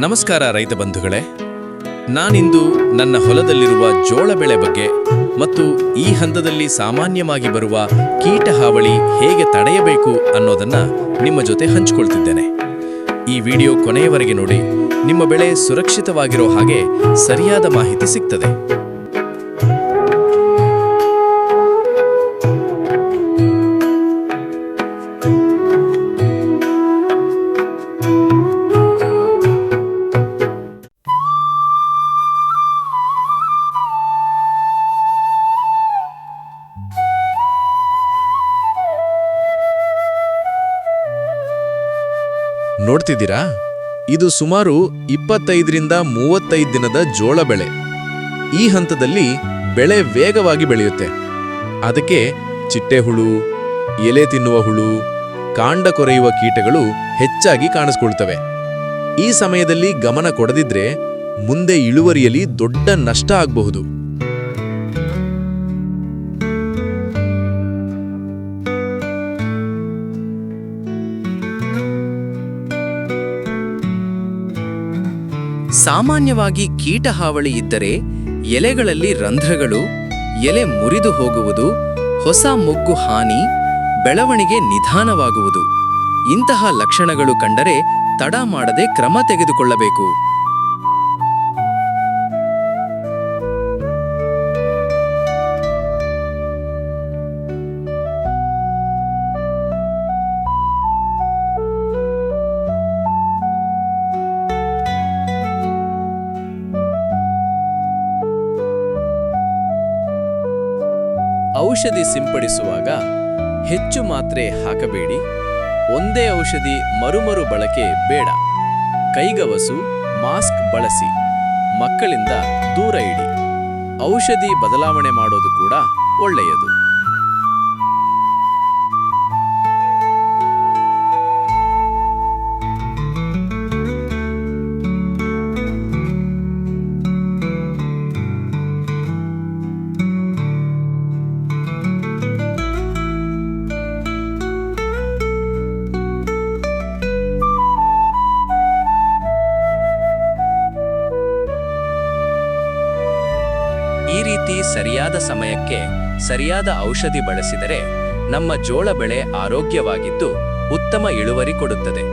ನಮಸ್ಕಾರ ರೈತ ಬಂಧುಗಳೇ, ನಾನಿಂದು ನನ್ನ ಹೊಲದಲ್ಲಿರುವ ಜೋಳ ಬೆಳೆ ಬಗ್ಗೆ ಮತ್ತು ಈ ಹಂತದಲ್ಲಿ ಸಾಮಾನ್ಯವಾಗಿ ಬರುವ ಕೀಟ ಹಾವಳಿ ಹೇಗೆ ತಡೆಯಬೇಕು ಅನ್ನೋದನ್ನ ನಿಮ್ಮ ಜೊತೆ ಹಂಚಿಕೊಳ್ತಿದ್ದೇನೆ. ಈ ವಿಡಿಯೋ ಕೊನೆಯವರೆಗೆ ನೋಡಿ. ನಿಮ್ಮ ಬೆಳೆ ಸುರಕ್ಷಿತವಾಗಿರೋ ಹಾಗೆ ಸರಿಯಾದ ಮಾಹಿತಿ ಸಿಗ್ತದೆ. ನೋಡ್ತಿದ್ದೀರಾ, ಇದು ಸುಮಾರು 25ರಿಂದ 35 ದಿನದ ಜೋಳ ಬೆಳೆ. ಈ ಹಂತದಲ್ಲಿ ಬೆಳೆ ವೇಗವಾಗಿ ಬೆಳೆಯುತ್ತೆ. ಅದಕ್ಕೆ ಚಿಟ್ಟೆಹುಳು, ಎಲೆ ತಿನ್ನುವ ಹುಳು, ಕಾಂಡ ಕೊರೆಯುವ ಕೀಟಗಳು ಹೆಚ್ಚಾಗಿ ಕಾಣಿಸ್ಕೊಳ್ತವೆ. ಈ ಸಮಯದಲ್ಲಿ ಗಮನ ಕೊಡದಿದ್ರೆ ಮುಂದೆ ಇಳುವರಿಯಲ್ಲಿ ದೊಡ್ಡ ನಷ್ಟ ಆಗಬಹುದು. ಸಾಮಾನ್ಯವಾಗಿ ಕೀಟ ಹಾವಳಿ ಇದ್ದರೆ ಎಲೆಗಳಲ್ಲಿ ರಂಧ್ರಗಳು, ಎಲೆ ಮುರಿದು ಹೋಗುವುದು, ಹೊಸ ಮೊಗ್ಗು ಹಾನಿ, ಬೆಳವಣಿಗೆ ನಿಧಾನವಾಗುವುದು ಇಂತಹ ಲಕ್ಷಣಗಳು ಕಂಡರೆ ತಡ ಮಾಡದೆ ಕ್ರಮ ತೆಗೆದುಕೊಳ್ಳಬೇಕು. ಔಷಧಿ ಸಿಂಪಡಿಸುವಾಗ ಹೆಚ್ಚು ಮಾತ್ರೆ ಹಾಕಬೇಡಿ. ಒಂದೇ ಔಷಧಿ ಮರುಮರು ಬಳಕೆ ಬೇಡ. ಕೈಗವಸು, ಮಾಸ್ಕ್ ಬಳಸಿ. ಮಕ್ಕಳಿಂದ ದೂರ ಇಡಿ. ಔಷಧಿ ಬದಲಾವಣೆ ಮಾಡೋದು ಕೂಡ ಒಳ್ಳೆಯದು. ಈ ರೀತಿ ಸರಿಯಾದ ಸಮಯಕ್ಕೆ ಸರಿಯಾದ ಔಷಧಿ ಬಳಸಿದರೆ ನಮ್ಮ ಜೋಳ ಬೆಳೆ ಆರೋಗ್ಯವಾಗಿದ್ದು ಉತ್ತಮ ಇಳುವರಿ ಕೊಡುತ್ತದೆ.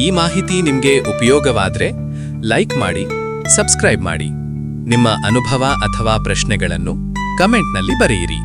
ಈ ಮಾಹಿತಿ ನಿಮಗೆ ಉಪಯೋಗವಾದರೆ ಲೈಕ್ ಮಾಡಿ, ಸಬ್ಸ್ಕ್ರೈಬ್ ಮಾಡಿ. ನಿಮ್ಮ ಅನುಭವ ಅಥವಾ ಪ್ರಶ್ನೆಗಳನ್ನು ಕಮೆಂಟ್ನಲ್ಲಿ ಬರೆಯಿರಿ.